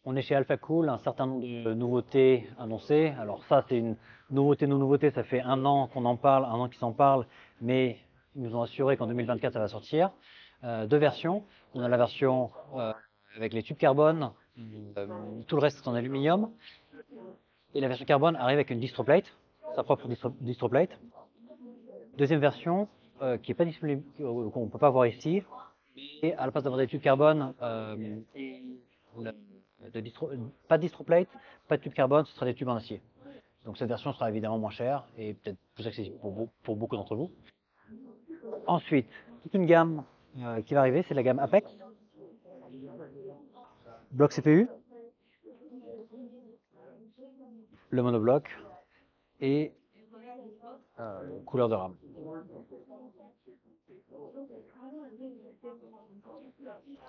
On est chez AlphaCool, un certain nombre de nouveautés annoncées. Alors ça, c'est une nouveauté, non nouveauté, ça fait 1 an qu'on en parle, 1 an qu'ils s'en parlent, mais ils nous ont assuré qu'en 2024, ça va sortir. 2 versions. On a la version avec les tubes carbone, euh, tout le reste est en aluminium. Et la version carbone arrive avec une distroplate, sa propre distroplate. Deuxième version, qui n'est pas disponible, qu'on ne peut pas voir ici, et à la place d'avoir des tubes carbone et le- pas de distroplate, pas de tube carbone, ce sera des tubes en acier. Donc cette version sera évidemment moins chère et peut-être plus accessible pour beaucoup d'entre vous. Ensuite, toute une gamme qui va arriver, c'est la gamme Apex, bloc CPU, le monobloc et couleur de RAM.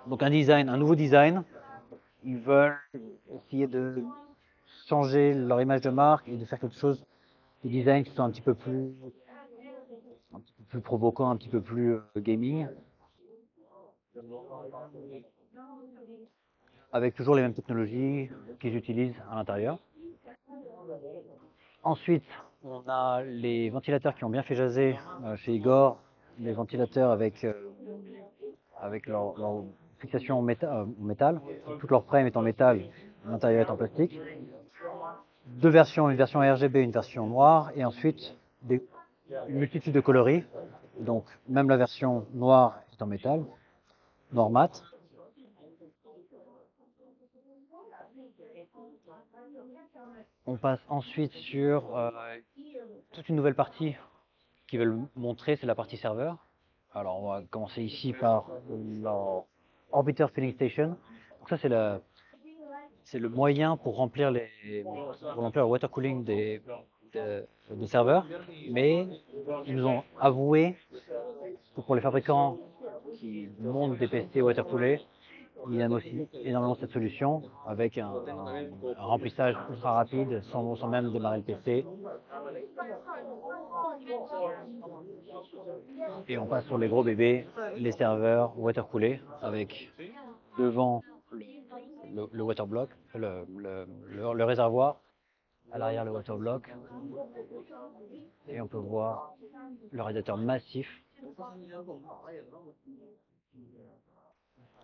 Donc un nouveau design. Ils veulent essayer de changer leur image de marque et de faire quelque chose, des designs qui sont un petit peu plus provocants, un petit peu plus gaming, avec toujours les mêmes technologies qu'ils utilisent à l'intérieur. Ensuite, on a les ventilateurs qui ont bien fait jaser chez Igor, les ventilateurs avec leur fixation en métal, toute leur frame est en métal, l'intérieur est en plastique. 2 versions, une version RGB, une version noire, et ensuite une multitude de coloris. Donc même la version noire est en métal, noir mat. On passe ensuite sur toute une nouvelle partie qu'ils veulent montrer, c'est la partie serveur. Alors on va commencer ici par leur Orbiter Filling Station. Donc ça c'est le moyen pour remplir le water cooling des serveurs. Mais ils nous ont avoué que pour les fabricants qui montent des PC water coolés, il aime aussi énormément cette solution avec un remplissage ultra rapide sans même démarrer le PC. Et on passe sur les gros bébés, les serveurs water coolés avec devant le water block, le réservoir, à l'arrière le water block. Et on peut voir le radiateur massif.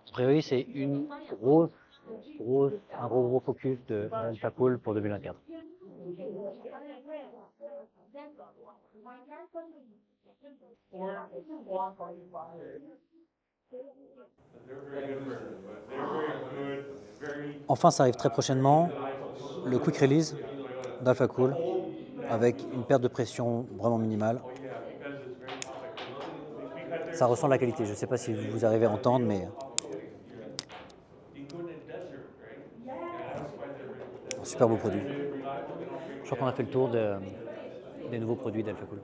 A priori, c'est un gros focus de AlphaCool pour 2024. Enfin, ça arrive très prochainement, le quick release d'AlphaCool avec une perte de pression vraiment minimale. Ça ressent la qualité, je ne sais pas si vous arrivez à entendre, mais un super beau produit. Je crois qu'on a fait le tour des nouveaux produits d'AlphaCool.